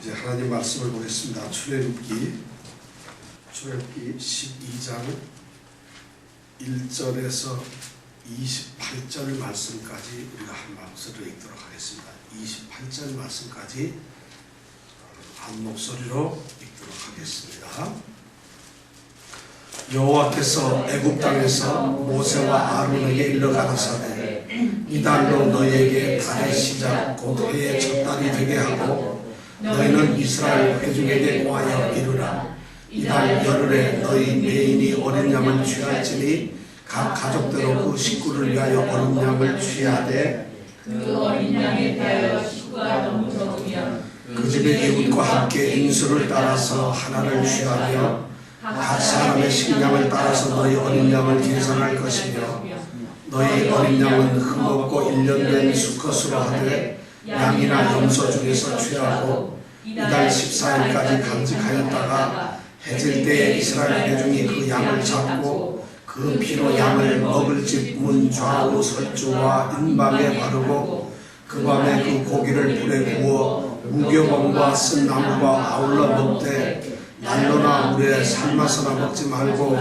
이제 하나님 말씀을 보겠습니다. 출애굽기 12장 1절에서 28절 말씀까지 우리가 한 목소리로 읽도록 하겠습니다. 28절 말씀까지 한 목소리로 읽도록 하겠습니다. 여호와께서 애굽 땅에서 모세와 아론에게 일러 가라사대 이달로 너희에게 달의 시작 곧 해의 첫 달이 되게 하고 너희는 이스라엘 회중에게 구하여 이르라. 이달 열흘에 너희 매인이 어린 양을 취할지니 각 가족대로 그 식구를 위하여 어린 양을 취하되 그 어린 양에 대하여 식구가 너무 적으면 그 집의 이웃과 함께 인수를 따라서 하나를 취하며 각 사람의 식량을 따라서 너희 어린 양을 계산할 것이며 너희 어린 양은 흠없고 1년 된 수컷으로 하되 양이나 염소 중에서 취하고 이달 14일까지 간직하였다가 해질 때에 이스라엘 회중이 그 양을 잡고 그 피로 양을 먹을 집 문 좌우 설주와 인방에 바르고 그 밤에 그 고기를 불에 구워 무교범과 쓴 나무와 아울러 먹되 난로나 물에 삶아서나 먹지 말고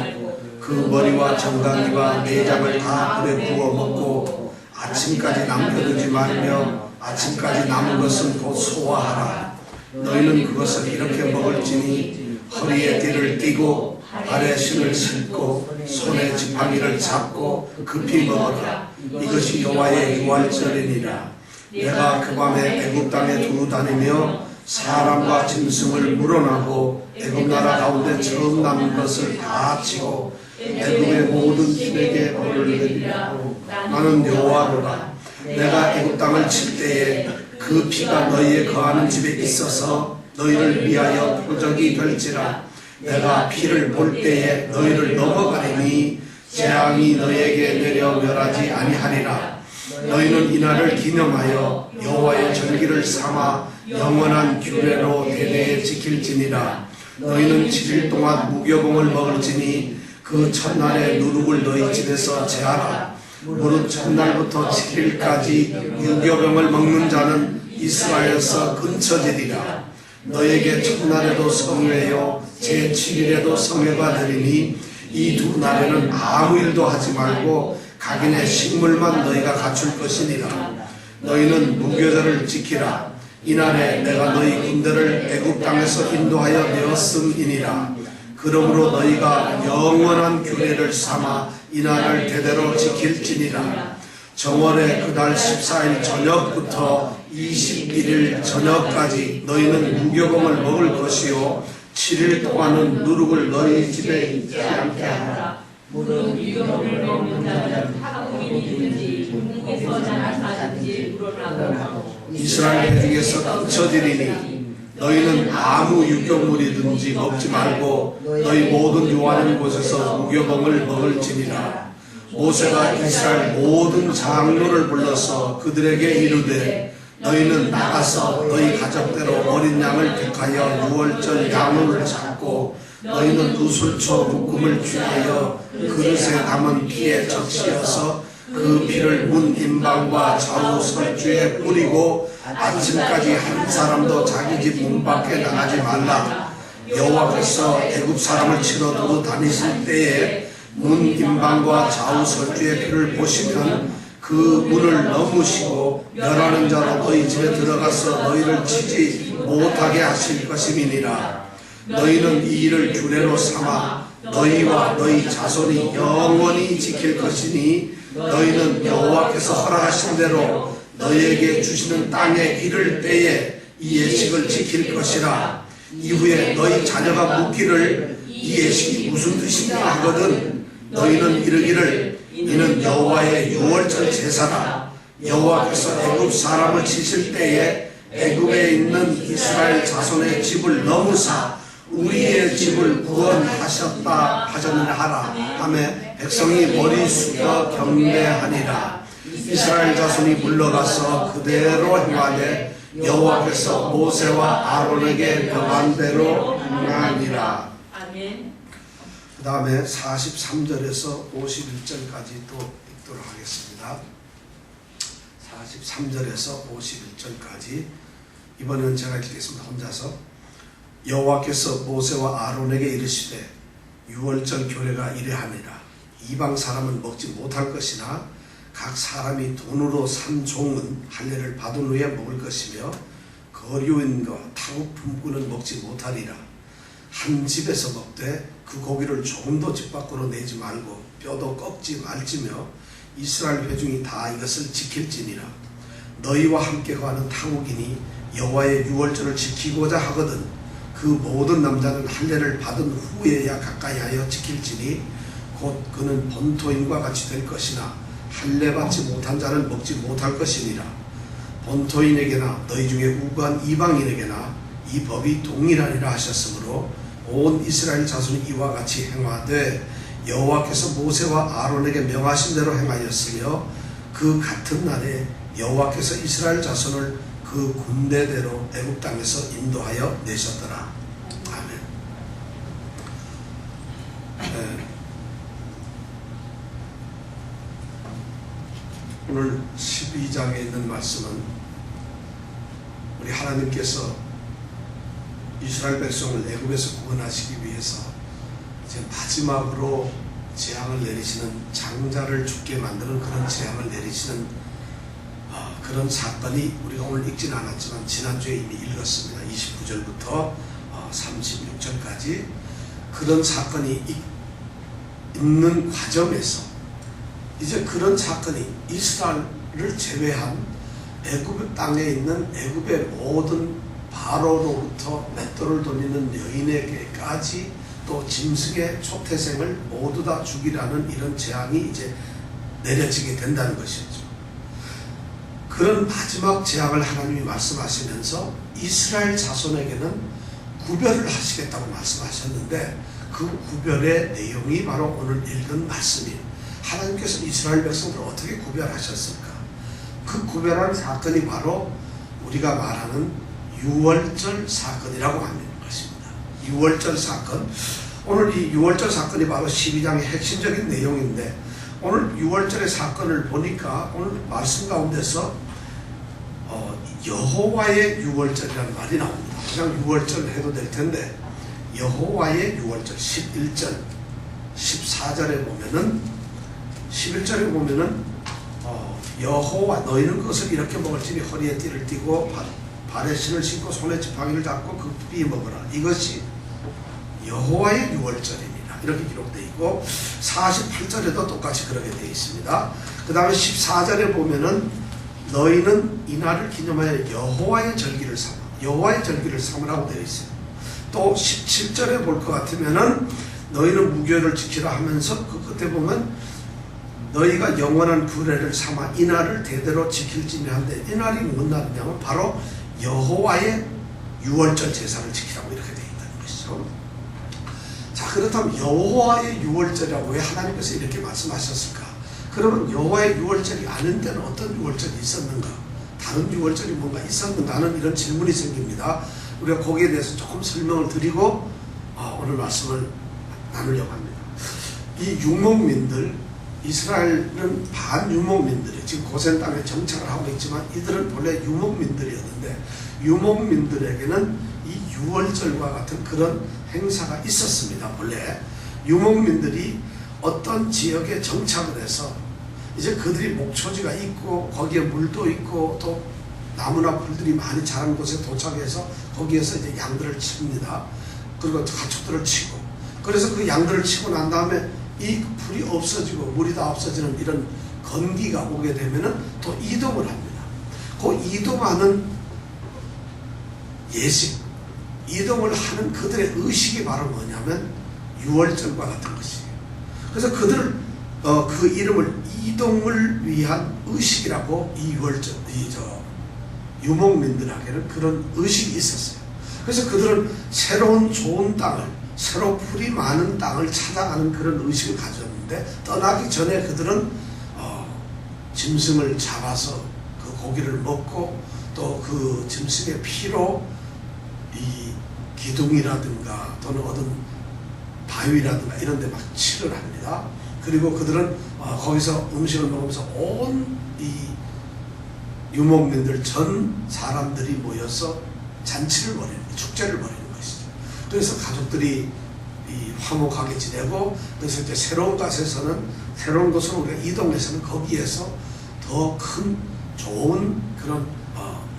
그 머리와 정강이와 내장을 다 불에 구워 먹고 아침까지 남겨두지 말며 아침까지 남은 것은 곧 소화하라. 너희는 그것을 이렇게 먹을지니 허리에 띠를 띠고 발에 신을 신고 손에 지팡이를 잡고 급히 먹어라. 이것이 여호와의 유월절이니라. 내가 그 밤에 애굽 땅에 두루 다니며 사람과 짐승을 물어나고 애굽 나라 가운데 처음 남은 것을 다 치고 애굽의 모든 힘에게 벌을 내리라. 나는 여호와로라. 내가 애굽 땅을 칠 때에 그 피가 너희의 거하는 집에 있어서 너희를 위하여 표적이 될지라. 내가 피를 볼 때에 너희를 넘어가리니 재앙이 너희에게 내려 멸하지 아니하리라. 너희는 이날을 기념하여 여호와의 절기를 삼아 영원한 규례로 대대에 지킬지니라. 너희는 7일 동안 무교봉을 먹을지니 그 첫날에 누룩을 너희 집에서 제하라. 무릇 첫날부터 7일까지 무교병을 먹는 자는 이스라엘에서 근처지리라. 너에게 첫날에도 성회요 제7일에도 성회가 되리니 이 두 날에는 아무 일도 하지 말고 각인의 식물만 너희가 갖출 것이니라. 너희는 무교절을 지키라. 이날에 내가 너희 군대를 애굽 땅에서 인도하여 내었음이니라. 그러므로 너희가 영원한 규례를 삼아 이날을 대대로 지킬지니라. 정월의 그달 14일 저녁부터 21일 저녁까지 너희는 무교봉을 먹을 것이요 7일 동안은 누룩을 너희 집에 있지 않게 하라. 무릇 무교봉을 먹는 자는 한국인이든지 중국에서 나타나든지 물어나고 이스라엘 중에서 근처지리니 너희는 아무 유교물이든지 먹지 말고 너희 모든 요하는 곳에서 무교봉을 먹을지니라. 모세가 이스라엘 모든 장로를 불러서 그들에게 이르되 너희는 나가서 너희 가족대로 어린 양을 택하여 유월절 양을 잡고 너희는 우슬초 묶음을 취하여 그릇에 담은 피에 적시어서 그 피를 문 인방과 좌우 설주에 뿌리고 아침까지 한 사람도 자기 집 문 밖에 나가지 말라. 여호와께서 애굽 사람을 치러 두고 다니실 때에 문 인방과 좌우 설주의 피를 보시면 그 문을 넘으시고 멸하는 자로 너희 집에 들어가서 너희를 치지 못하게 하실 것임이니라. 너희는 이 일을 규례로 삼아 너희와 너희 자손이 영원히 지킬 것이니 너희는 여호와께서 허락하신 대로 너희에게 주시는 땅에 이를 때에 이 예식을 지킬 것이라. 이후에 너희 자녀가 묻기를 이 예식이 무슨 뜻이냐 하거든 너희는 이르기를 이는 여호와의 유월절 제사라. 여호와께서 애굽 사람을 치실 때에 애굽에 있는 이스라엘 자손의 집을 넘으사 우리의 집을 구원하셨다 하셨느냐 하라 하매 백성이 머리 숙여 경배하니라. 이스라엘 자손이 물러가서 그대로 행하되 여호와께서 모세와 아론에게 명한 대로 행하니라. 아멘. 그 다음에 43절에서 51절까지 또 읽도록 하겠습니다. 43절에서 51절까지 이번에는 제가 읽겠습니다. 혼자서. 여호와께서 모세와 아론에게 이르시되 유월절 규례가 이러하니라. 이방 사람은 먹지 못할 것이나 각 사람이 돈으로 산 종은 할례를 받은 후에 먹을 것이며 거류인과 타국 품꾼은 먹지 못하리라. 한 집에서 먹되 그 고기를 조금도 집 밖으로 내지 말고 뼈도 꺾지 말지며 이스라엘 회중이 다 이것을 지킬지니라. 너희와 함께 거하는 타국인이 여호와의 유월절을 지키고자 하거든 그 모든 남자는 할례를 받은 후에야 가까이하여 지킬지니 곧 그는 본토인과 같이 될 것이나 할례 받지 못한 자는 먹지 못할 것이니라. 본토인에게나 너희 중에 우고한 이방인에게나 이 법이 동일하니라 하셨으므로 온 이스라엘 자손이 이와 같이 행하되 여호와께서 모세와 아론에게 명하신 대로 행하였으며 그 같은 날에 여호와께서 이스라엘 자손을 그 군대대로 애굽 땅에서 인도하여 내셨더라. 아멘. 네. 오늘 12장에 있는 말씀은 우리 하나님께서 이스라엘 백성을 애굽에서 구원하시기 위해서 이제 마지막으로 재앙을 내리시는 장자를 죽게 만드는 그런 재앙을 내리시는 그런 사건이 우리가 오늘 읽지는 않았지만 지난주에 이미 읽었습니다. 29절부터 36절까지 그런 사건이 있는 과정에서 이제 그런 사건이 이스라엘을 제외한 애굽 땅에 있는 애굽의 모든 바로로부터 맷돌을 돌리는 여인에게까지 또 짐승의 초태생을 모두 다 죽이라는 이런 재앙이 이제 내려지게 된다는 것이었죠. 그런 마지막 재앙을 하나님이 말씀하시면서 이스라엘 자손에게는 구별을 하시겠다고 말씀하셨는데 그 구별의 내용이 바로 오늘 읽은 말씀이에요. 하나님께서 이스라엘 백성들을 어떻게 구별하셨을까? 그 구별한 사건이 바로 우리가 말하는 유월절 사건이라고 하는 것입니다. 유월절 사건. 오늘 이 유월절 사건이 바로 12장의 핵심적인 내용인데 오늘 유월절의 사건을 보니까 오늘 말씀 가운데서 여호와의 유월절이라는 말이 나옵니다. 그냥 유월절 해도 될 텐데 여호와의 유월절 11절 14절에 보면은 11절에 보면은 여호와 너희는 그것을 이렇게 먹을지니 허리에 띠를 띠고 발에 신을 신고 손에 지팡이를 잡고 급히 먹으라. 이것이 여호와의 유월절입니다. 이렇게 기록되어 있고 48절에도 똑같이 그렇게 되어 있습니다. 그 다음에 14절에 보면은 너희는 이날을 기념하여 여호와의 절기를 삼아 여호와의 절기를 삼으라고 되어 있어요. 또 17절에 볼 것 같으면은 너희는 무교를 지키라 하면서 그 끝에 보면 너희가 영원한 규례를 삼아 이날을 대대로 지킬지니 한데 이날이 무슨 날이냐면 바로 여호와의 유월절 제사를 지키라고 이렇게 되어 있다는 것이죠. 자, 그렇다면 여호와의 유월절이라고 왜 하나님께서 이렇게 말씀하셨을까? 그러면 여호와의 유월절이 아닌 데는 어떤 유월절이 있었는가? 다른 유월절이 뭔가 있었는가 하는 이런 질문이 생깁니다. 우리가 거기에 대해서 조금 설명을 드리고 오늘 말씀을 나누려고 합니다. 이 유목민들, 이스라엘은 반유목민들이에요. 지금 고센 땅에 정착을 하고 있지만 이들은 본래 유목민들이었는데 유목민들에게는 이 유월절과 같은 그런 행사가 있었습니다. 본래 유목민들이 어떤 지역에 정착을 해서 이제 그들이 목초지가 있고 거기에 물도 있고 또 나무나 풀들이 많이 자란 곳에 도착해서 거기에서 이제 양들을 칩니다. 그리고 가축들을 치고 그래서 그 양들을 치고 난 다음에 이 풀이 없어지고 물이 다 없어지는 이런 건기가 오게 되면은 또 이동을 합니다. 그 이동하는 예식, 이동을 하는 그들의 의식이 바로 뭐냐면 유월절과 같은 것이에요. 그래서 그들을 그 이름을 이동을 위한 의식이라고 이 유월절, 유목민들에게는 그런 의식이 있었어요. 그래서 그들은 새로운 좋은 땅을, 새로 풀이 많은 땅을 찾아가는 그런 의식을 가졌는데 떠나기 전에 그들은 짐승을 잡아서 그 고기를 먹고 또 그 짐승의 피로 이 기둥이라든가 또는 어떤 바위라든가 이런 데 막 칠을 합니다. 그리고 그들은 거기서 음식을 먹으면서 온 이 유목민들 전 사람들이 모여서 잔치를 벌이는, 축제를 벌이는 것이죠. 그래서 가족들이 화목하게 지내고, 그래서 이제 새로운 곳에서는, 새로운 곳으로 우리가 이동해서는 거기에서 더 큰 좋은 그런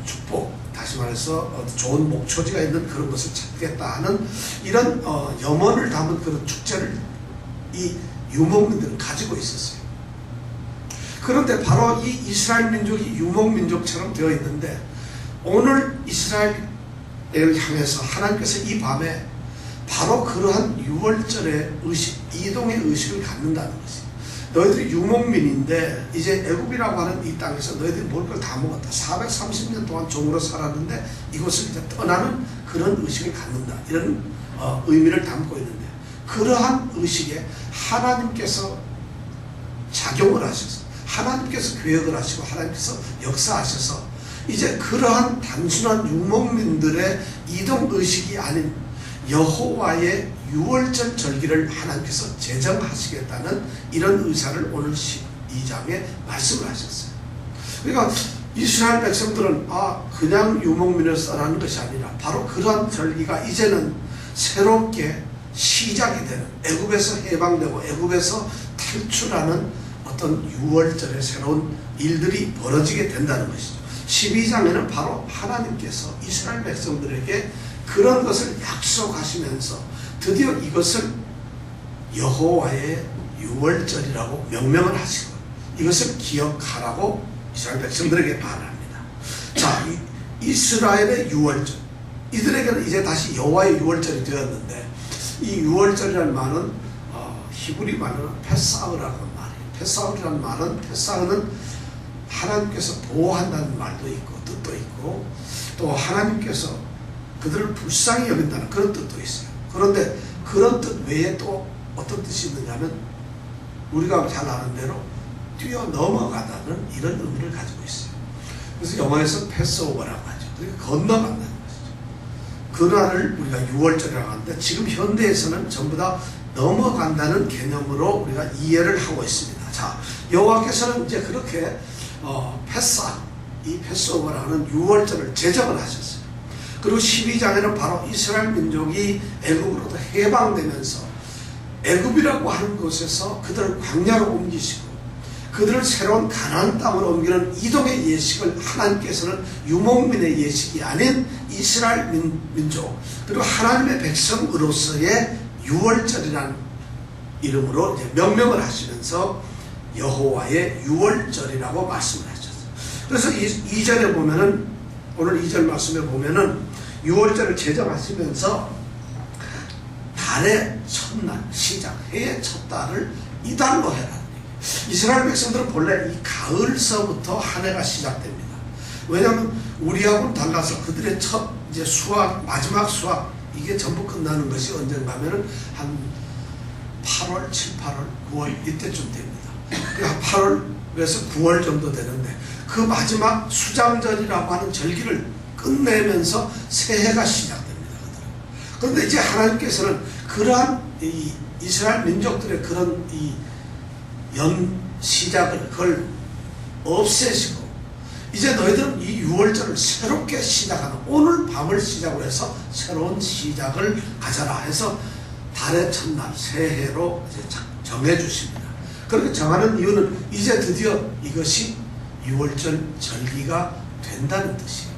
축복, 다시 말해서 좋은 목초지가 있는 그런 것을 찾겠다 하는 이런 염원을 담은 그런 축제를 이 유목민들은 가지고 있었어요. 그런데 바로 이 이스라엘 민족이 유목민족처럼 되어 있는데, 오늘 이스라엘을 향해서 하나님께서 이 밤에 바로 그러한 유월절의 의식, 이동의 의식을 갖는다는 것이에요. 너희들이 유목민인데 이제 애굽이라고 하는 이 땅에서 너희들이 먹을 걸 다 먹었다. 430년 동안 종으로 살았는데 이곳을 이제 떠나는 그런 의식을 갖는다. 이런 의미를 담고 있는데, 그러한 의식에 하나님께서 작용을 하셔서, 하나님께서 계획을 하시고 하나님께서 역사하셔서 이제 그러한 단순한 유목민들의 이동의식이 아닌 여호와의 유월절 절기를 하나님께서 제정하시겠다는 이런 의사를 오늘 12장에 말씀을 하셨어요. 그러니까 이스라엘 백성들은 그냥 유목민을 써라는 것이 아니라 바로 그러한 절기가 이제는 새롭게 시작이 되는, 애굽에서 해방되고 애굽에서 탈출하는 어떤 유월절의 새로운 일들이 벌어지게 된다는 것이죠. 12장에는 바로 하나님께서 이스라엘 백성들에게 그런 것을 약속하시면서 드디어 이것을 여호와의 유월절이라고 명명을 하시고 이것을 기억하라고 이스라엘 백성들에게 말합니다. 자, 이스라엘의 유월절, 이들에게는 이제 다시 여호와의 유월절이 되었는데, 이 유월절이라는 말은 히브리 말로는 페사흐라는 말이에요. 페사흐라는 말은, 페사흐는 하나님께서 보호한다는 말도 있고 뜻도 있고, 또 하나님께서 그들을 불쌍히 여긴다는 그런 뜻도 있어요. 그런데 그런 뜻 외에 또 어떤 뜻이 있느냐 하면, 우리가 잘 아는 대로 뛰어넘어가다는 이런 의미를 가지고 있어요. 그래서 영어에서 패스오버라고 하죠. 그러니까 건너간다는 것이죠. 그날을 우리가 유월절이라고 하는데, 지금 현대에서는 전부 다 넘어간다는 개념으로 우리가 이해를 하고 있습니다. 자, 여호와께서는 이제 그렇게 이 패스오버라는 유월절을 제정을 하셨어요. 그리고 12장에는 바로 이스라엘 민족이 애굽으로부터 해방되면서 애굽이라고 하는 곳에서 그들을 광야로 옮기시고 그들을 새로운 가나안 땅으로 옮기는 이동의 예식을 하나님께서는 유목민의 예식이 아닌 이스라엘 민족, 그리고 하나님의 백성으로서의 유월절이라는 이름으로 이제 명명을 하시면서 여호와의 유월절이라고 말씀을 하셨어요. 그래서 2절에 보면은, 오늘 2절 말씀에 보면은 유월절을 제정하시면서 달의 첫날, 시작, 해의 첫 달을 이달로 해라. 이스라엘 백성들은 본래 이 가을서부터 한 해가 시작됩니다. 왜냐하면 우리하고는 달라서 그들의 첫 이제 수확, 마지막 수확, 이게 전부 끝나는 것이 언젠가 하면은 한 8월, 7, 8월, 9월 이때쯤 됩니다. 그러니까 8월에서 9월 정도 되는데, 그 마지막 수장절이라고 하는 절기를 끝내면서 새해가 시작됩니다. 그런데 이제 하나님께서는 그러한 이 이스라엘 민족들의 그런 이 시작을 그걸 없애시고, 이제 너희들은 이 유월절을 새롭게 시작하는, 오늘 밤을 시작으로 해서 새로운 시작을 가져라 해서 달의 첫날 새해로 이제 정해주십니다. 그렇게 정하는 이유는 이제 드디어 이것이 유월절 절기가 된다는 뜻이에요.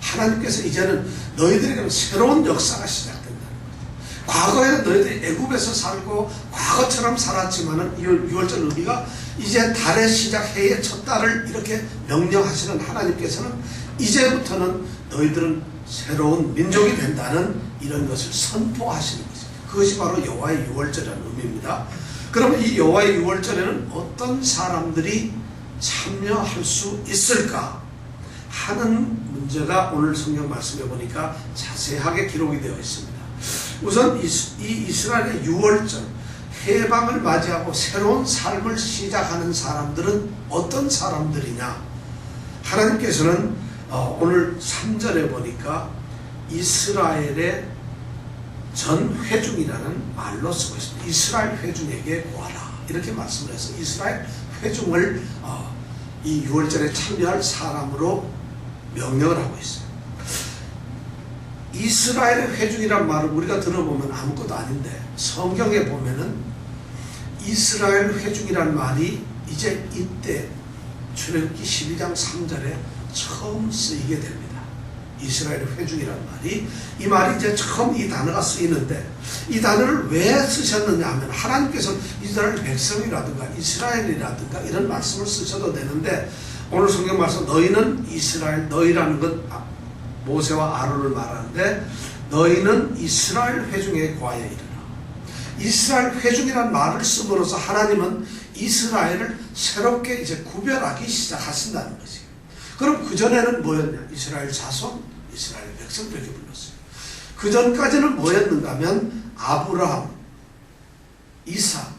하나님께서 이제는 너희들에게는 새로운 역사가 시작된다는 거죠. 과거에는 너희들이 애굽에서 살고 과거처럼 살았지만은 이 유월절 의미가 이제 달의 시작, 해의 첫 달을 이렇게 명령하시는 하나님께서는 이제부터는 너희들은 새로운 민족이 된다는 이런 것을 선포하시는 거죠. 그것이 바로 여호와의 유월절이라는 의미입니다. 그러면 이 여호와의 유월절에는 어떤 사람들이 참여할 수 있을까 하는 문제가 오늘 성경 말씀에 보니까 자세하게 기록이 되어 있습니다. 우선 이 이스라엘의 유월절, 해방을 맞이하고 새로운 삶을 시작하는 사람들은 어떤 사람들이냐? 하나님께서는 오늘 3절에 보니까 이스라엘의 전 회중이라는 말로 쓰고 있습니다. 이스라엘 회중에게 구하라, 이렇게 말씀을 해서 이스라엘 회중을 이 유월절에 참여할 사람으로 명령을 하고 있어요. 이스라엘의 회중이란 말을 우리가 들어보면 아무것도 아닌데 성경에 보면은 이스라엘 회중이란 말이 이제 이때 출애굽기 12장 3절에 처음 쓰이게 됩니다. 이스라엘 회중이란 말이, 이 말이 이제 처음 이 단어가 쓰이는데, 이 단어를 왜 쓰셨느냐 하면 하나님께서 이스라엘 백성이라든가 이스라엘이라든가 이런 말씀을 쓰셔도 되는데, 오늘 성경 말씀 너희는 이스라엘, 너희라는 건 모세와 아론을 말하는데 너희는 이스라엘 회중에 구하여 이르라. 이스라엘 회중이라는 말을 씀으로써 하나님은 이스라엘을 새롭게 이제 구별하기 시작하신다는 것이에요. 그럼 그전에는 뭐였냐? 이스라엘 자손, 이스라엘 백성 이렇게 불렀어요. 그전까지는 뭐였는가 하면 아브라함, 이삭,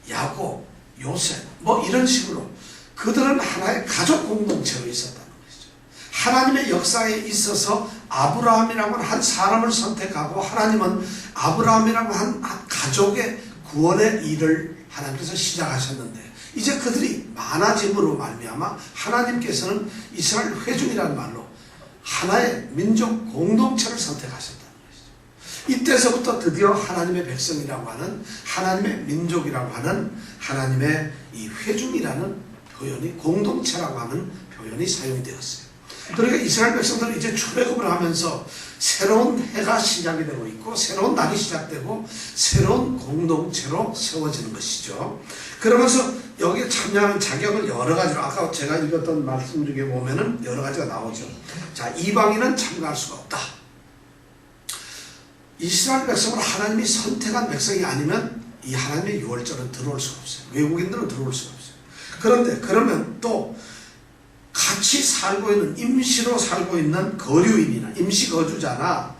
야곱, 요셉 뭐 이런 식으로 그들은 하나의 가족 공동체로 있었다는 것이죠. 하나님의 역사에 있어서 아브라함이라고 하는 한 사람을 선택하고 하나님은 아브라함이라고 한 가족의 구원의 일을 하나님께서 시작하셨는데, 이제 그들이 많아짐으로 말미암아 하나님께서는 이스라엘 회중이라는 말로 하나의 민족 공동체를 선택하셨다는 것이죠. 이때서부터 드디어 하나님의 백성이라고 하는, 하나님의 민족이라고 하는, 하나님의 이 회중이라는 표현이, 공동체라고 하는 표현이 사용이 되었어요. 그러니까 이스라엘 백성들은 이제 출애굽을 하면서 새로운 해가 시작이 되고 있고 새로운 날이 시작되고 새로운 공동체로 세워지는 것이죠. 그러면서 여기에 참여하는 자격을 여러 가지로, 아까 제가 읽었던 말씀 중에 보면은 여러 가지가 나오죠. 자, 이방인은 참가할 수가 없다. 이스라엘 백성을 하나님이 선택한 백성이 아니면 이 하나님의 유월절은 들어올 수가 없어요. 외국인들은 들어올 수가 없어요. 그런데 그러면 또 같이 살고 있는, 임시로 살고 있는 거류인이나 임시거주자나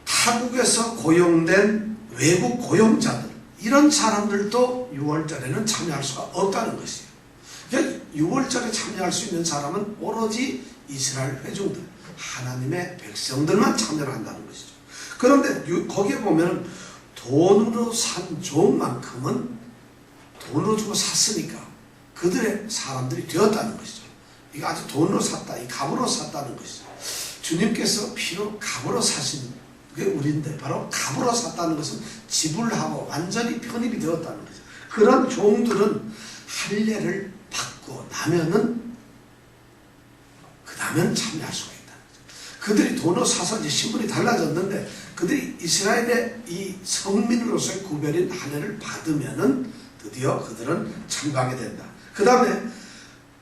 타국에서 고용된 외국 고용자들, 이런 사람들도 유월절에는 참여할 수가 없다는 것이에요. 그러니까 유월절에 참여할 수 있는 사람은 오로지 이스라엘 회중들, 하나님의 백성들만 참여를 한다는 것이죠. 그런데 거기에 보면 돈으로 산 종만큼은 돈으로 주고 샀으니까 그들의 사람들이 되었다는 것이죠. 이거 아주 돈으로 샀다, 이 값으로 샀다는 것이죠. 주님께서 피로 값으로 사신 게 우리인데, 바로 값으로 샀다는 것은 지불하고 완전히 편입이 되었다는 거죠. 그런 종들은 할례를 받고 나면은 그 다음엔 참여할 수가 있다는 거죠. 그들이 돈으로 사서 이제 신분이 달라졌는데, 그들이 이스라엘의 이 성민으로서의 구별인 할례를 받으면은 드디어 그들은 참가하게 된다. 그 다음에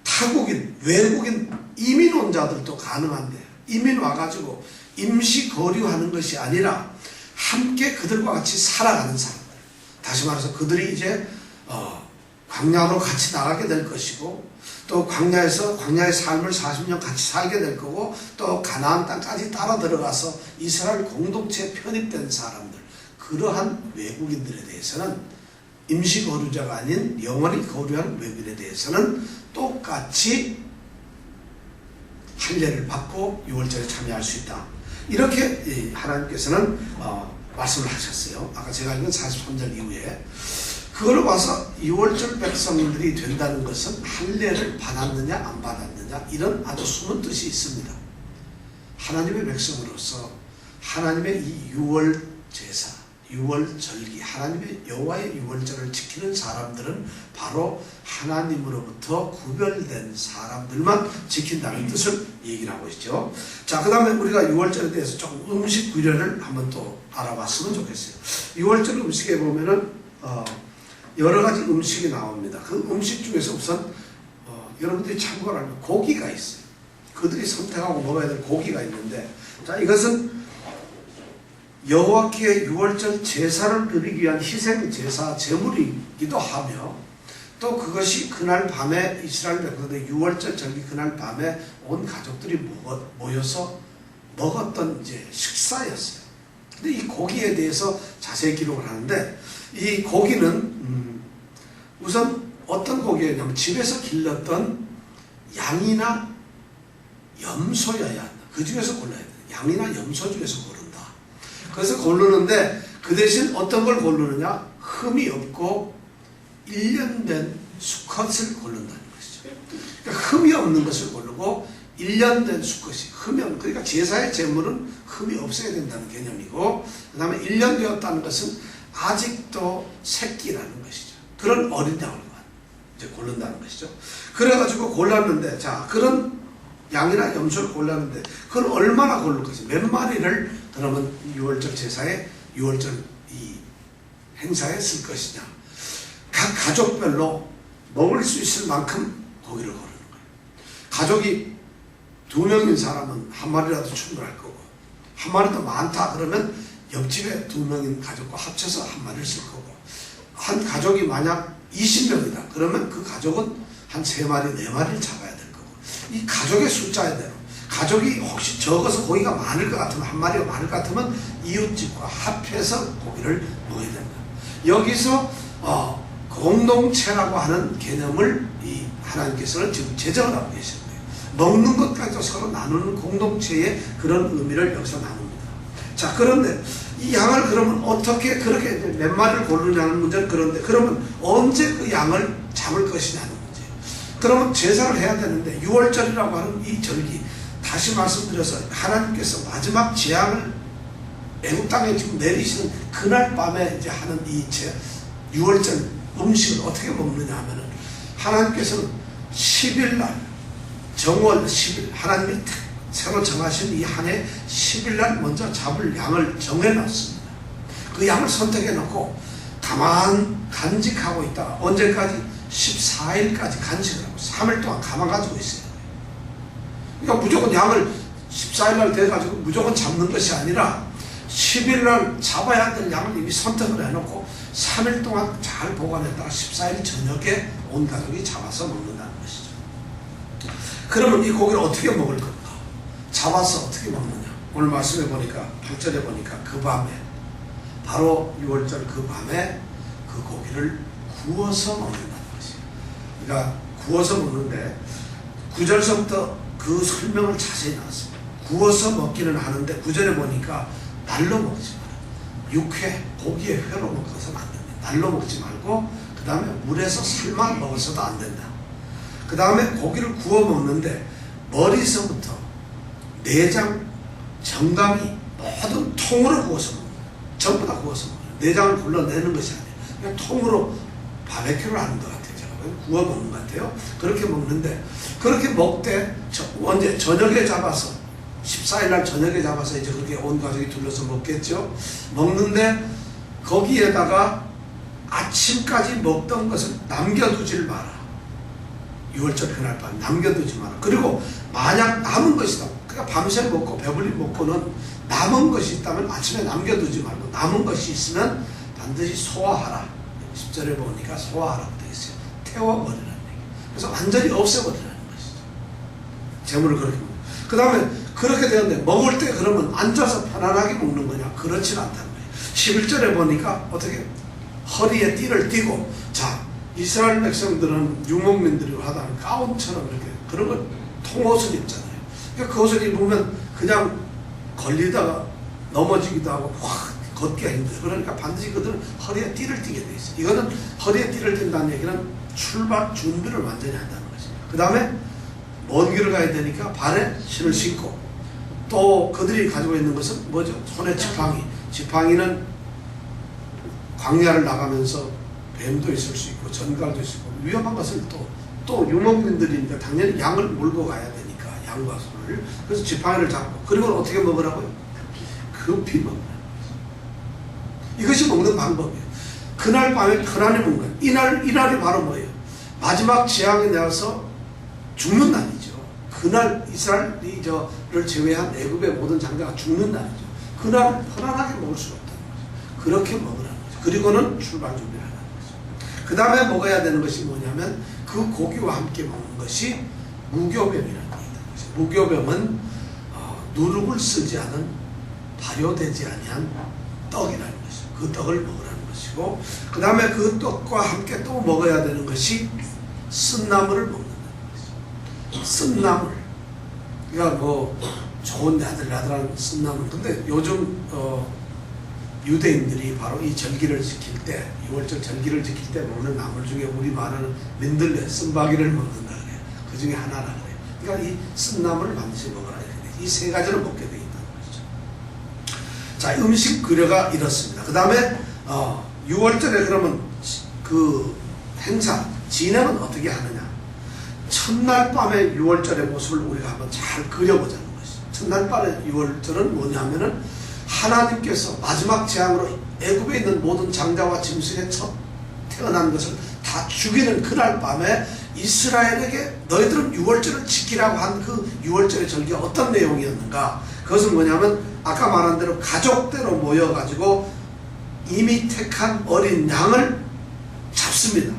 타국인, 외국인, 이민 온 자들도 가능한데, 이민 와가지고 임시 거류하는 것이 아니라 함께 그들과 같이 살아가는 사람들, 다시 말해서 그들이 이제 광야로 같이 나가게 될 것이고, 또 광야에서 광야의 삶을 40년 같이 살게 될 거고, 또 가나안 땅까지 따라 들어가서 이스라엘 공동체에 편입된 사람들, 그러한 외국인들에 대해서는, 임시 거류자가 아닌 영원히 거류한 외국인에 대해서는 똑같이 할례를 받고 유월절에 참여할 수 있다. 이렇게 하나님께서는 말씀을 하셨어요. 아까 제가 읽은 43절 이후에. 그걸 봐서 유월절 백성들이 된다는 것은 할례를 받았느냐 안 받았느냐, 이런 아주 숨은 뜻이 있습니다. 하나님의 백성으로서 하나님의 이 유월 제사, 유월절기, 하나님의 여호와의 유월절을 지키는 사람들은 바로 하나님으로부터 구별된 사람들만 지킨다는 뜻을 얘기를 하고 있죠. 자, 그 다음에 우리가 유월절에 대해서 조금 음식 규례를 한번 또 알아봤으면 좋겠어요. 유월절 음식에 보면은 여러 가지 음식이 나옵니다. 그 음식 중에서 우선 여러분들이 참고를 하면 고기가 있어요. 그들이 선택하고 먹어야 될 고기가 있는데, 자, 이것은 여호와께 유월절 제사를 드리기 위한 희생 제사 제물이기도 하며, 또 그것이 그날 밤에 이스라엘 백성들의 유월절 절기 그날 밤에 온 가족들이 모여서 먹었던 이제 식사였어요. 근데 이 고기에 대해서 자세히 기록을 하는데, 이 고기는 우선 어떤 고기였냐면 집에서 길렀던 양이나 염소여야 한다. 그 중에서 골라야 돼. 양이나 염소 중에서 고른다. 그래서 고르는데 그 대신 어떤 걸 고르느냐? 흠이 없고 1년 된 수컷을 고른다는 것이죠. 아시겠어요? 그러니까 흠이 없는 것을 고르고 1년 된 수컷이 흠이 없는, 그러니까 제사의 제물은 흠이 없어야 된다는 개념이고, 그 다음에 1년 되었다는 것은 아직도 새끼라는 것이죠. 그런 어린 양을 이제 고른다는 것이죠. 그래가지고 골랐는데, 자, 그런 양이나 염소를 골랐는데, 그걸 얼마나 고를 것이, 몇 마리를 그러면 6월절 제사에, 6월절 이 행사에 쓸 것이냐. 각 가족별로 먹을 수 있을 만큼 고기를 고르는 거예요. 가족이 2명인 사람은 한 마리라도 충분할 거고, 한 마리 더 많다 그러면 옆집에 2명인 가족과 합쳐서 한 마리를 쓸 거고, 한 가족이 만약 20명이다 그러면 그 가족은 한 3마리, 4마리를 잡아야 될 거고, 이 가족의 숫자에 대로 가족이 혹시 적어서 고기가 많을 것 같으면, 한 마리가 많을 것 같으면 이웃집과 합해서 고기를 먹어야 된다. 여기서 공동체라고 하는 개념을 이 하나님께서는 지금 제정을 하고 계시는 거예요. 먹는 것까지도 서로 나누는 공동체의 그런 의미를 여기서 나눕니다. 자, 그런데 이 양을 그러면 어떻게 그렇게 몇 마리를 고르냐는 문제는 그런데, 그러면 언제 그 양을 잡을 것이냐는 문제예요. 그러면 제사를 해야 되는데 6월절이라고 하는 이 절기, 다시 말씀드려서 하나님께서 마지막 재앙을 애국 땅에 지금 내리시는 그날 밤에 이제 하는 이 6월절 음식을 어떻게 먹느냐 하면은, 하나님께서는 10일 날, 정월 10일, 하나님이 새로 정하신 이 한 해 10일 날 먼저 잡을 양을 정해놨습니다. 그 양을 선택해놓고 간직하고 있다가 언제까지? 14일까지 간직을 하고 3일 동안 가만 가지고 있어요. 그러니까 무조건 양을 14일 날 돼가지고 무조건 잡는 것이 아니라 10일 날 잡아야 될 양을 이미 선택을 해놓고 3일 동안 잘 보관했다가 14일 저녁에 온 가족이 잡아서 먹는다는 것이죠. 그러면 이 고기를 어떻게 먹을 건가? 잡아서 어떻게 먹느냐? 오늘 말씀해 보니까 8절에 보니까 그 밤에, 바로 6월절 그 밤에 그 고기를 구워서 먹는다는 것이에요. 그러니까 구워서 먹는데 9절서부터 그 설명을 자세히 나왔습니다. 구워서 먹기는 하는데 9절에 보니까 날로 먹지 마라. 육회, 고기의 회로 먹어서는 안 됩니다. 날로 먹지 말고 그 다음에 물에서 삶아 먹어서도 안 된다. 그 다음에 고기를 구워 먹는데 머리서부터 내장, 정강이 모든 통으로 구워서 먹는 거예요. 전부 다 구워서 먹는 거예요. 내장을 골라내는 것이 아니에요. 그냥 통으로 바베큐를 하는 것 같아요. 제가 구워 먹는 것 같아요. 그렇게 먹는데, 그렇게 먹되 언제 저녁에 잡아서 14일 날 저녁에 잡아서 이제 그렇게 온 가족이 둘러서 먹겠죠. 먹는데 거기에다가 아침까지 먹던 것을 남겨두질 마라. 6월절 그날 밤 남겨두지 마라. 그리고 만약 남은 것이다, 그러니까 밤새 먹고 배불리 먹고는 남은 것이 있다면 아침에 남겨두지 말고 남은 것이 있으면 반드시 소화하라. 10절에 보니까 소화하라고 되어 있어요. 태워버리라는 얘기. 그래서 완전히 없애버리라는 것이죠. 재물을 그렇게 먹고. 그 다음에 그렇게 되는데 먹을 때 그러면 앉아서 편안하게 먹는 거냐? 그렇진 않다는 거예요. 11절에 보니까 어떻게 허리에 띠를 띠고, 자, 이스라엘 백성들은 유목민들이 하다는 가운처럼 이렇게 그런 걸 통옷을 입잖아요. 그러니까 그 옷을 입으면 그냥 걸리다가 넘어지기도 하고 확 걷기가 힘들어요. 그러니까 반드시 그들은 허리에 띠를 띠게 돼 있어요. 이거는 허리에 띠를 띈다는 얘기는 출발 준비를 완전히 한다는 것입니다. 그 다음에 먼 길을 가야 되니까 발에 신을 신고, 또 그들이 가지고 있는 것은 뭐죠? 손에 지팡이. 지팡이는 광야를 나가면서 뱀도 있을 수 있고 전갈도 있을 수 있고 위험한 것을 또 유목민들이니까 당연히 양을 몰고 가야 되니까 양과 소를, 그래서 지팡이를 잡고, 그리고 어떻게 먹으라고요? 급히 먹으라는 거죠. 이것이 먹는 방법이에요. 그날 밤에 편안히 먹는 거예요. 이날이 바로 뭐예요? 마지막 재앙이 내어서 죽는 날이죠. 그날 이스라엘이 저를 제외한 애굽의 모든 장자가 죽는 날이죠. 그날 편안하게 먹을 수가 없다는 거죠. 그렇게 먹으라는 거죠. 그리고는 출발 준비를 하라는 거죠. 그 다음에 먹어야 되는 것이 뭐냐면 그 고기와 함께 먹는 것이 무교병이라는 게 있다는 거죠. 무교병은 누룩을 쓰지 않은 발효되지 아니한 떡이라는 것이죠. 그 떡을 먹으라는 것이고, 그 다음에 그 떡과 함께 또 먹어야 되는 것이 쓴나물을 먹는다는 것이죠. 쓴나물, 그러니까 뭐 좋은 야들야들한 쓴나물. 근데 요즘 유대인들이 바로 이 절기를 지킬 때, 6월절 절기를 지킬 때 먹는 나물 중에 우리 말하는 민들레, 쓴바귀를 먹는다 그래요. 그 중에 하나라 그래요. 그러니까 이 쓴나물을 반드시 먹어라. 이 세 가지를 먹게 되어 있다는 것이죠. 자, 음식 규례가 이렇습니다. 그 다음에 6월절에 그러면 그 행사 진행은 어떻게 하느냐. 첫날 밤의 6월절의 모습을 우리가 한번 잘 그려보자는 것이죠. 첫날 밤의 6월절은 뭐냐면은 하나님께서 마지막 재앙으로 애굽에 있는 모든 장자와 짐승의 첫 태어난 것을 다 죽이는 그날 밤에 이스라엘에게 너희들은 6월절을 지키라고 한 그 6월절의 절기가 어떤 내용이었는가. 그것은 뭐냐면 아까 말한 대로 가족대로 모여가지고 이미 택한 어린 양을 잡습니다.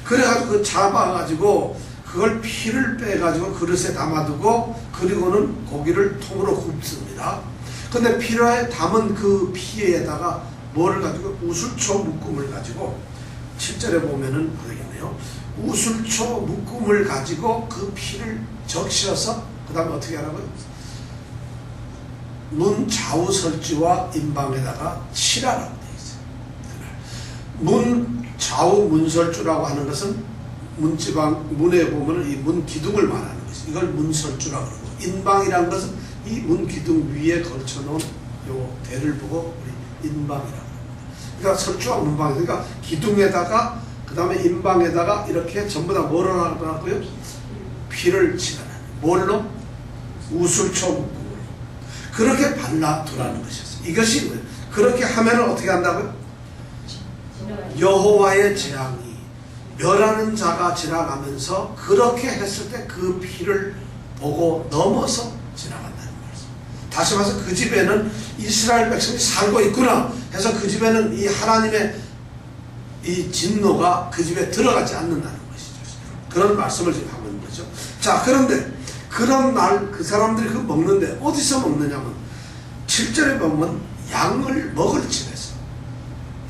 그래가지고 그 잡아가지고 그걸 피를 빼가지고 그릇에 담아두고 그리고는 고기를 통으로 굽습니다. 근데 피를 담은 그 피에다가 뭐를 가지고 우슬초 묶음을 가지고 7절에 보면은 그러겠네요. 우슬초 묶음을 가지고 그 피를 적셔서 그 다음에 어떻게 하라고요? 문 좌우 설주와 인방에다가 칠하라고 되어 있어요. 문 좌우 문설주라고 하는 것은 문지방 문에 보면은 이 문 기둥을 말하는 것이 이걸 문설주라고 그러고 인방이라는 것은 이 문 기둥 위에 걸쳐 놓은 요 대를 보고 우리 인방이라고 합니다. 그러니까 설주와 문방, 그러니까 기둥에다가 그 다음에 인방에다가 이렇게 전부 다 뭐를 하라고요? 피를 칠하는. 뭘로? 우슬초 묶음으로. 그렇게 발라두라는 것이었어요. 이것이 뭐예요? 그렇게 하면 어떻게 한다고요? 여호와의 재앙이 멸하는 자가 지나가면서 그렇게 했을 때 그 피를 보고 넘어서 지나간다는 말씀. 다시 말해서 그 집에는 이스라엘 백성이 살고 있구나 해서 그 집에는 이 하나님의 이 진노가 그 집에 들어가지 않는다는 것이죠. 그런 말씀을 지금 하고 있는 거죠. 자, 그런데 그런 날 그 사람들이 그 먹는데 어디서 먹느냐면 7절에 보면 양을 먹을 집에서,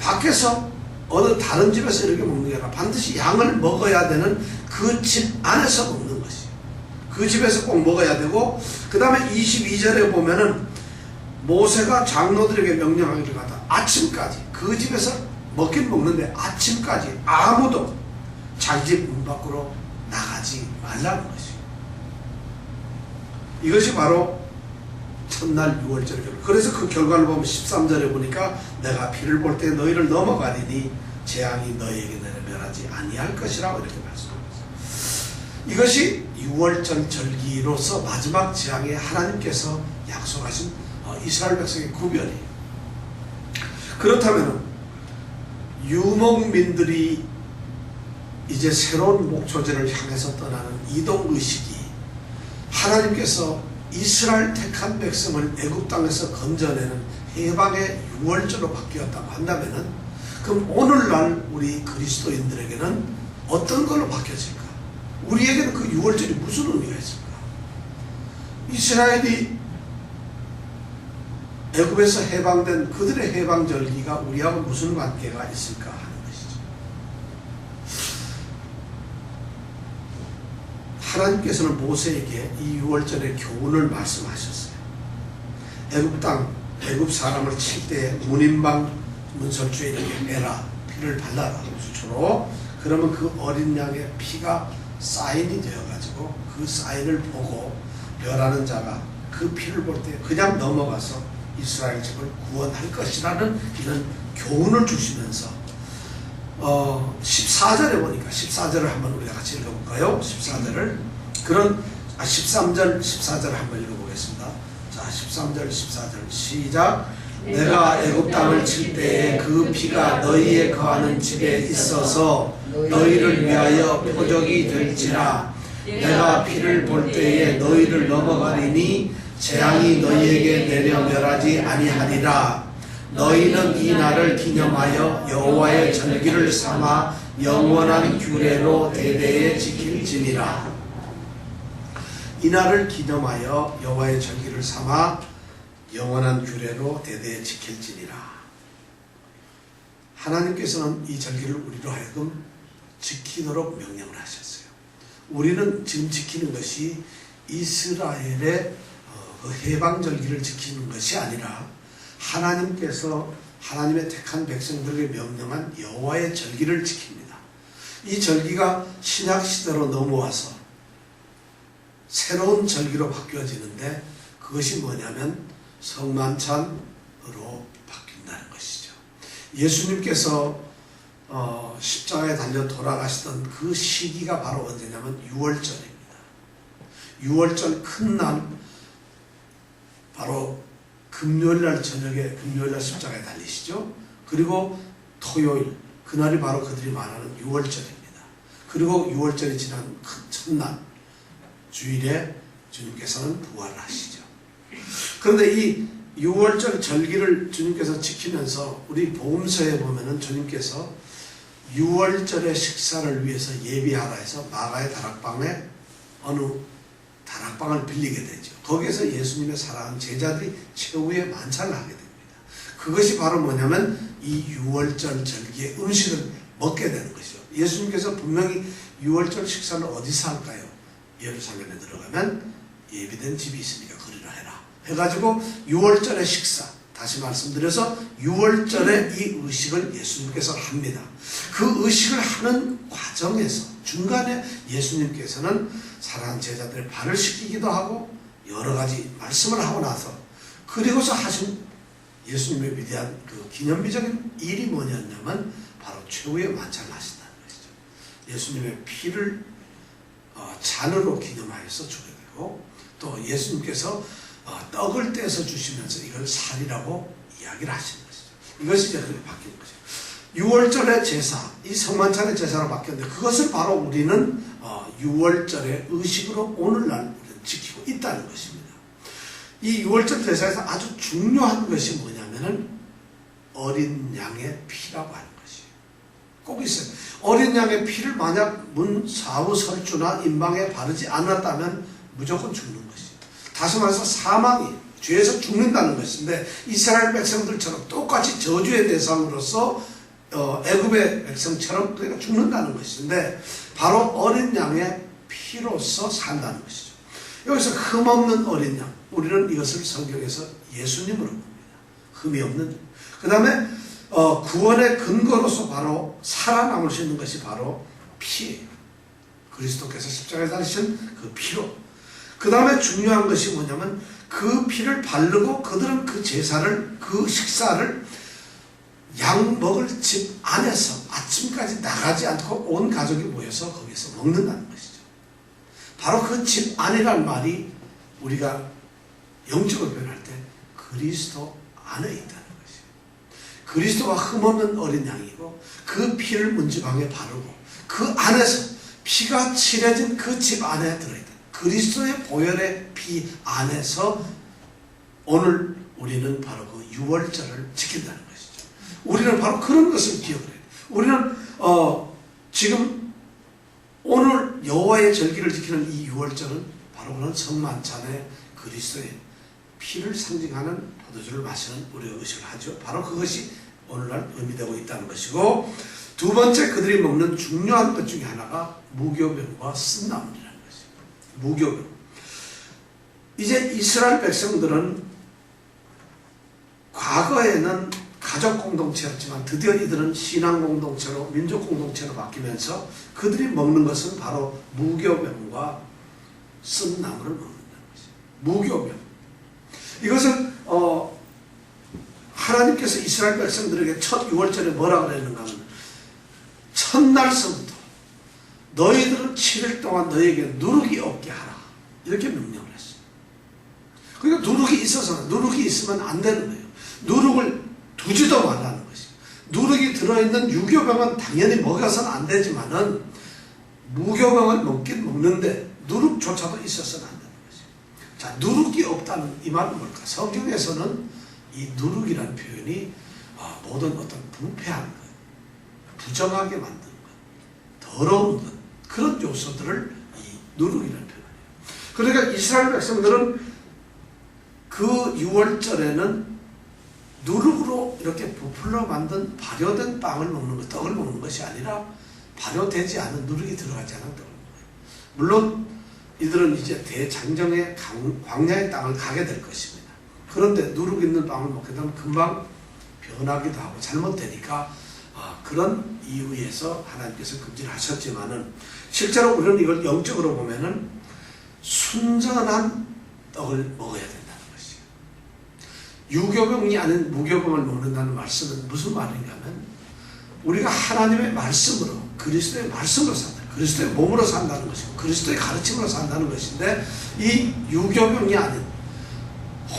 밖에서 어느 다른 집에서 이렇게 먹는 게 아니라 반드시 양을 먹어야 되는 그 집 안에서 먹는 것이에요. 그 집에서 꼭 먹어야 되고, 그 다음에 22절에 보면은 모세가 장로들에게 명령하기를 갖다 아침까지 그 집에서 먹긴 먹는데 아침까지 아무도 자기 집 문 밖으로 나가지 말라는 것이에요. 이것이 바로 첫날 6월절 결과. 그래서 그 결과를 보면 13절에 보니까 내가 피를 볼 때 너희를 넘어가리니 재앙이 너희에게 내려면하지 아니할 것이라고 이렇게 말씀합니다. 이것이 6월절 절기로서 마지막 재앙에 하나님께서 약속하신 이스라엘 백성의 구별이에요. 그렇다면 유목민들이 이제 새로운 목초제를 향해서 떠나는 이동의식이 하나님께서 이스라엘 택한 백성을 애굽 땅에서 건져내는 해방의 6월절로 바뀌었다고 한다면은, 그럼 오늘날 우리 그리스도인들에게는 어떤 걸로 바뀌어질까? 우리에게는 그 6월절이 무슨 의미가 있을까? 이스라엘이 애굽에서 해방된 그들의 해방절기가 우리하고 무슨 관계가 있을까 하는 것이죠. 하나님께서는 모세에게 이 6월절의 교훈을 말씀하셨어요. 애굽 땅, 애굽 사람을 칠 때 문인방 문설주에 이렇게 매라, 피를 발라라, 수초로. 그러면 그 어린 양의 피가 사인이 되어가지고 그 사인을 보고 멸하는 자가 그 피를 볼 때 그냥 넘어가서 이스라엘 집을 구원할 것이라는 이런 교훈을 주시면서 14절에 보니까 14절을 한번 우리가 같이 읽어볼까요? 14절을 13절 14절을 한번 읽어보겠습니다. 자, 13절 14절 시작. 내가 애굽 땅을 칠 때에 그 피가 너희의 거하는 집에 있어서 너희를 위하여 표적이 될지라. 내가 피를 볼 때에 너희를 넘어가리니 재앙이 너희에게 내려 멸하지 아니하리라. 너희는 이 날을 기념하여 여호와의 절기를 삼아 영원한 규례로 대대에 지킬지니라. 이 날을 기념하여 여호와의 절기를 삼아 영원한 규례로 대대에 지킬지니라. 하나님께서는 이 절기를 우리로 하여금 지키도록 명령을 하셨어요. 우리는 지금 지키는 것이 이스라엘의 그 해방절기를 지키는 것이 아니라 하나님께서 하나님의 택한 백성들에게 명령한 여호와의 절기를 지킵니다. 이 절기가 신약시대로 넘어와서 새로운 절기로 바뀌어지는데 그것이 뭐냐면 성만찬으로 바뀐다는 것이죠. 예수님께서 십자가에 달려 돌아가시던 그 시기가 바로 언제냐면 6월절입니다. 6월절 큰 날, 바로 금요일날 저녁에 금요일날 십자가에 달리시죠. 그리고 토요일, 그날이 바로 그들이 말하는 6월절입니다. 그리고 6월절이 지난 큰 첫날 주일에 주님께서는 부활을 하시죠. 그런데 이 6월절 절기를 주님께서 지키면서 우리 복음서에 보면은 주님께서 6월절의 식사를 위해서 예비하라 해서 마가의 다락방에 어느 다락방을 빌리게 되죠. 거기에서 예수님의 사랑하는 제자들이 최후의 만찬을 하게 됩니다. 그것이 바로 뭐냐면 이 6월절 절기의 음식을 먹게 되는 것이죠. 예수님께서 분명히 6월절 식사를 어디서 할까요? 예루살렘에 들어가면 예비된 집이 있으니까 거리라 해라 해가지고 6월절의 식사, 다시 말씀드려서 6월절에 이 의식을 예수님께서 합니다. 그 의식을 하는 과정에서 중간에 예수님께서는 사랑하는 제자들의 발을 씻기기도 하고 여러 가지 말씀을 하고 나서 그리고서 하신 예수님의 위대한 그 기념비적인 일이 뭐냐면 바로 최후의 만찬을 하신다는 것이죠. 예수님의 피를 잔으로 기념하여서 주게 되고 또 예수님께서 떡을 떼서 주시면서 이걸 살이라고 이야기를 하시는 것이죠. 이것이 이제 그렇게 바뀌는 거죠. 6월절의 제사, 이 성만찬의 제사로 바뀌었는데 그것을 바로 우리는 6월절의 의식으로 오늘날 우리는 지키고 있다는 것입니다. 이 6월절 제사에서 아주 중요한 것이 뭐냐면은 어린 양의 피라고 하는 것이에요. 꼭 있어요. 어린 양의 피를 만약 문 사후 설주나 임방에 바르지 않았다면 무조건 죽는 것이에요. 다시 말해서 사망이 죄에서 죽는다는 것인데 이스라엘 백성들처럼 똑같이 저주의 대상으로서 애굽의 백성처럼 그러니까 죽는다는 것인데 바로 어린 양의 피로서 산다는 것이죠. 여기서 흠없는 어린 양, 우리는 이것을 성경에서 예수님으로 봅니다. 흠이 없는. 그 다음에 구원의 근거로서 바로 살아남을 수 있는 것이 바로 피예요. 그리스도께서 십자가에 달리신 그 피로. 그 다음에 중요한 것이 뭐냐면 그 피를 바르고 그들은 그 제사를, 그 식사를 양 먹을 집 안에서 아침까지 나가지 않고 온 가족이 모여서 거기서 먹는다는 것이죠. 바로 그 집 안이란 말이 우리가 영적으로 표현할 때 그리스도 안에 있다는 것이에요. 그리스도가 흠없는 어린 양이고 그 피를 문지방에 바르고 그 안에서 피가 칠해진 그 집 안에 들어있다. 그리스도의 보혈의 피 안에서 오늘 우리는 바로 그 6월절을 지킨다는 것이죠. 우리는 바로 그런 것을 기억을 해요. 우리는 지금 오늘 여호와의 절기를 지키는 이 6월절은 바로 그런 성만찬의 그리스도의 피를 상징하는 포도주를 마시는 우리가 의식을 하죠. 바로 그것이 오늘날 의미되고 있다는 것이고 두 번째 그들이 먹는 중요한 것 중에 하나가 무교병과 쓴나물이라는 것입니다. 무교병. 이제 이스라엘 백성들은 과거에는 가족 공동체였지만 드디어 이들은 신앙 공동체로 민족 공동체로 바뀌면서 그들이 먹는 것은 바로 무교병과 쓴나물을 먹는다는 것이에요. 무교병. 이것은 하나님께서 이스라엘 백성들에게 첫 6월절에 뭐라고 그랬는가 하면 첫날서부터 너희들은 7일 동안 너희에게 누룩이 없게 하라 이렇게 명령을 했어요. 그러니까 누룩이 있어서는 누룩이 있으면 안 되는 거예요. 누룩을 두지도 말라는 것이에요. 누룩이 들어있는 유교병은 당연히 먹여서는 안 되지만은 무교병을 먹긴 먹는데 누룩조차도 있어서는 안 되는 것이에요. 자, 누룩이 없다는 이 말은 뭘까? 성경에서는 이 누룩이라는 표현이 모든 어떤 부패한 것, 부정하게 만드는 것, 더러운 것, 그런 요소들을 이 누룩이라는 표현이에요. 그러니까 이스라엘 백성들은 그 6월절에는 누룩으로 이렇게 부풀러 만든 발효된 빵을 먹는 것, 떡을 먹는 것이 아니라 발효되지 않은 누룩이 들어가지 않은 떡을 먹는 거예요. 물론 이들은 이제 대장정의 광야의 땅을 가게 될 것입니다. 그런데 누룩 있는 빵을 먹게 되면 금방 변하기도 하고 잘못되니까 그런 이유에서 하나님께서 금지를 하셨지만은 실제로 우리는 이걸 영적으로 보면은 순전한 떡을 먹어야 된다는 것이에요. 유교병이 아닌 무교병을 먹는다는 말씀은 무슨 말인가면 우리가 하나님의 말씀으로 그리스도의 말씀으로 산다. 그리스도의 몸으로 산다는 것이고 그리스도의 가르침으로 산다는 것인데 이 유교병이 아닌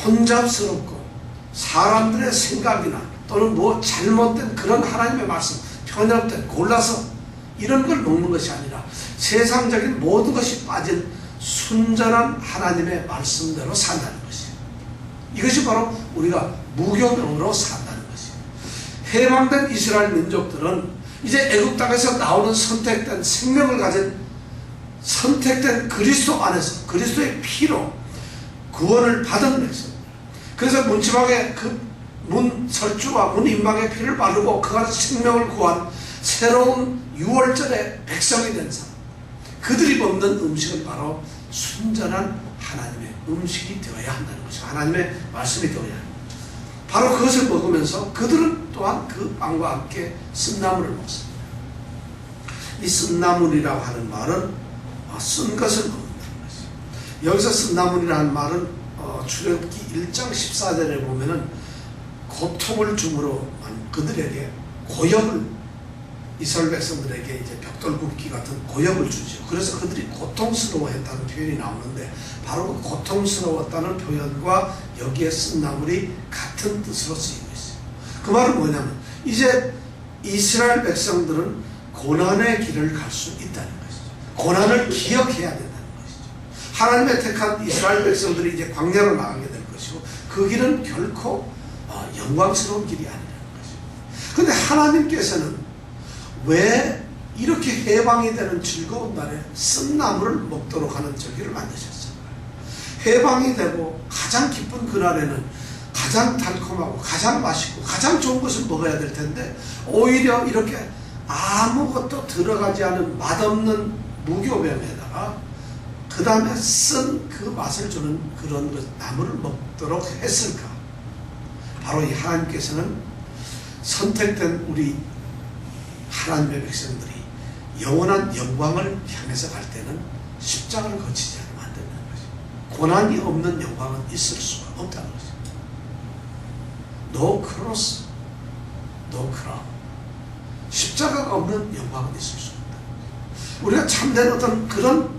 혼잡스럽고 사람들의 생각이나 또는 뭐 잘못된 그런 하나님의 말씀 편협된 골라서 이런 걸 먹는 것이 아니라 세상적인 모든 것이 빠진 순전한 하나님의 말씀대로 산다는 것이에요. 이것이 바로 우리가 무교병으로 산다는 것이에요. 해방된 이스라엘 민족들은 이제 애굽 땅에서 나오는 선택된 생명을 가진 선택된 그리스도 안에서 그리스도의 피로 구원을 받은 백성. 그래서 문지방에 그 문설주와 문인방의 피를 바르고 그 안에서 생명을 구한 새로운 유월절의 백성이 된 사람. 그들이 먹는 음식은 바로 순전한 하나님의 음식이 되어야 한다는 것이고 하나님의 말씀이 되어야 합니다. 바로 그것을 먹으면서 그들은 또한 그 빵과 함께 쓴나물을 먹습니다. 이 쓴나물이라고 하는 말은 쓴 것을 먹는다는 것이에요. 여기서 쓴나물이라는 말은 출애굽기 1장 14절에 보면은 고통을 줌으로 그들에게 고역을 이스라엘 백성들에게 이제 벽돌 굽기 같은 고역을 주죠. 그래서 그들이 고통스러워했다는 표현이 나오는데 바로 그 고통스러웠다는 표현과 여기에 쓴 나물이 같은 뜻으로 쓰이고 있어요. 그 말은 뭐냐면 이제 이스라엘 백성들은 고난의 길을 갈 수 있다는 것이죠. 고난을 기억해야 된다는 것이죠. 하나님의 택한 이스라엘 백성들이 이제 광야로 나가게 될 것이고 그 길은 결코 영광스러운 길이 아니라는 것이죠. 그런데 하나님께서는 왜 이렇게 해방이 되는 즐거운 날에 쓴나물을 먹도록 하는 절기를 만드셨어요? 해방이 되고 가장 기쁜 그날에는 가장 달콤하고 가장 맛있고 가장 좋은 것을 먹어야 될 텐데 오히려 이렇게 아무것도 들어가지 않은 맛없는 무교병에다가 그 다음에 쓴 그 맛을 주는 그런 나물을 먹도록 했을까? 바로 이 하나님께서는 선택된 우리 하나님의 백성들이 영원한 영광을 향해서 갈 때는 십자가를 거치지 않으면 안 된다는 것이죠. 고난이 없는 영광은 있을 수가 없다는 것이죠. No cross, no crown. 십자가가 없는 영광은 있을 수 없다. 우리가 참된 어떤 그런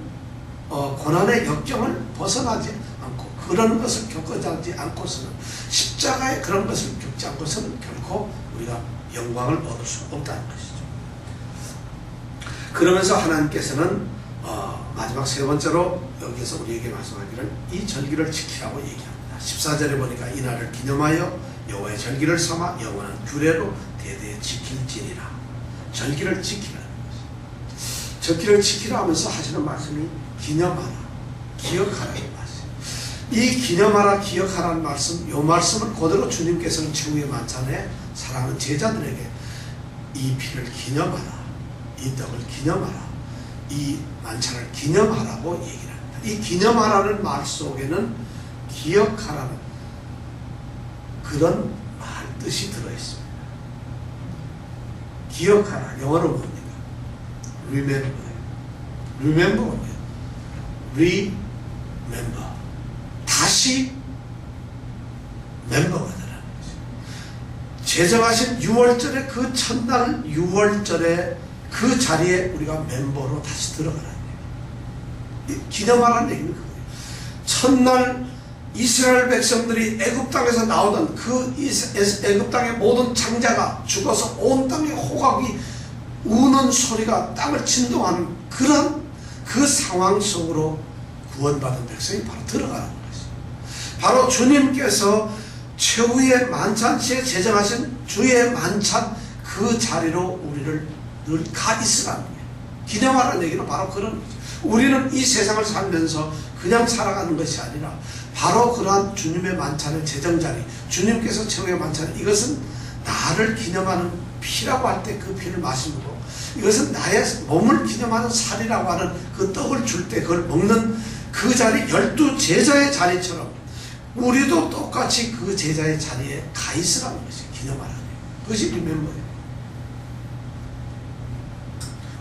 고난의 역경을 벗어나지 않고 그런 것을 겪어지 않고서는 십자가의 그런 것을 겪지 않고서는 결코 우리가 영광을 얻을 수 없다는 것이죠. 그러면서 하나님께서는 마지막 세 번째로 여기에서 우리에게 말씀하기를 이 절기를 지키라고 얘기합니다. 14절에 보니까 이날을 기념하여 여호와의 절기를 삼아 영원한 규례로 대대에 지킬지니라. 절기를 지키라는 것이죠. 절기를 지키라 하면서 하시는 말씀이 기념하라, 기억하라는 말씀. 이 기념하라, 기억하라는 말씀, 이 말씀을 그대로 주님께서는 최후의 만찬에 사랑하는 제자들에게 이 피를 기념하라, 이 떡을 기념하라, 이 만찬을 기념하라고 얘기를 합니다. 이 기념하라는 말 속에는 기억하라는 그런 말 뜻이 들어있습니다. 기억하라, 영어로 뭡니까? Remember. Remember 뭡니까? Remember. 다시 멤버가 되라는 거죠. 제정하신 6월절의 그 첫날 6월절에 그 자리에 우리가 멤버로 다시 들어가라는 얘기예요. 기념하라는 얘기는 그거예요. 첫날 이스라엘 백성들이 애굽 땅에서 나오던 그 애굽 땅의 모든 장자가 죽어서 온 땅에 호각이 우는 소리가 땅을 진동하는 그런 그 상황 속으로 구원받은 백성이 바로 들어가는 것이죠. 바로 주님께서 최후의 만찬시에 제정하신 주의 만찬 그 자리로 우리를 늘 가 있으라는 거예요. 기념하라는 얘기는 바로 그런 거죠. 우리는 이 세상을 살면서 그냥 살아가는 것이 아니라 바로 그러한 주님의 만찬의 제정자리, 주님께서 최후의 만찬, 이것은 나를 기념하는 피라고 할 때 그 피를 마시는 거고, 이것은 나의 몸을 기념하는 살이라고 하는 그 떡을 줄 때 그걸 먹는 그 자리, 12제자의 자리처럼 우리도 똑같이 그 제자의 자리에 가 있으라는 것이 기념하라는 거예요. 그것이 리멤버예요.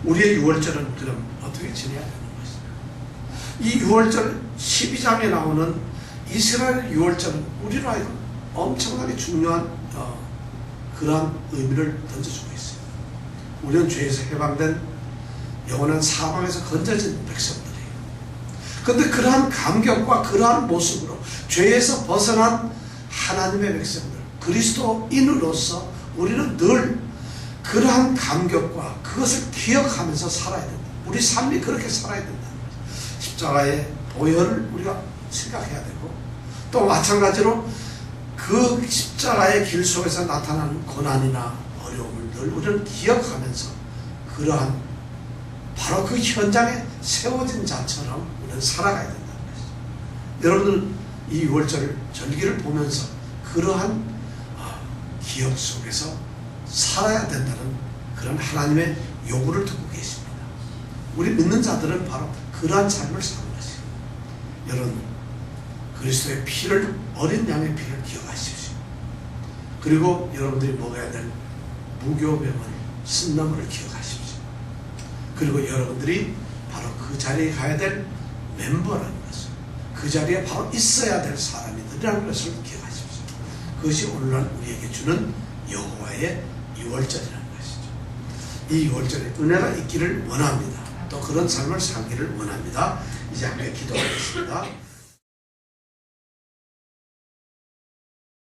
우리의 6월절은 그럼 어떻게 지내야 되는 것이냐? 이 유월절 12장에 나오는 이스라엘 유월절은 우리로 하여금 엄청나게 중요한 그러한 의미를 던져주고 있어요. 우리는 죄에서 해방된 영원한 사망에서 건져진 백성들이에요. 그런데 그러한 감격과 그러한 모습으로 죄에서 벗어난 하나님의 백성들, 그리스도인으로서 우리는 늘 그러한 감격과 그것을 기억하면서 살아야 된다. 우리 삶이 그렇게 살아야 된다는 거죠. 십자가의 보혈을 우리가 생각해야 되고, 또 마찬가지로 그 십자가의 길 속에서 나타나는 고난이나 어려움을 늘 우리는 기억하면서 그러한 바로 그 현장에 세워진 자처럼 우리는 살아가야 된다는 것이죠. 여러분들은 이 유월절 절기를 보면서 그러한 기억 속에서 살아야 된다는 그런 하나님의 요구를 듣고 계십니다. 우리 믿는 자들은 바로 그러한 삶을 사는 것이에요. 여러분, 그리스도의 피를, 어린 양의 피를 기억하십시오. 그리고 여러분들이 먹어야 될 무교병을, 쓴나물을 기억하십시오. 그리고 여러분들이 바로 그 자리에 가야 될 멤버라는 것을, 그 자리에 바로 있어야 될 사람이라는 것을 기억하십시오. 그것이 오늘날 우리에게 주는 여호와의 유월절이라는 것이죠. 이 유월절에 은혜가 있기를 원합니다. 또 그런 삶을 살기를 원합니다. 이제 함께 기도하겠습니다.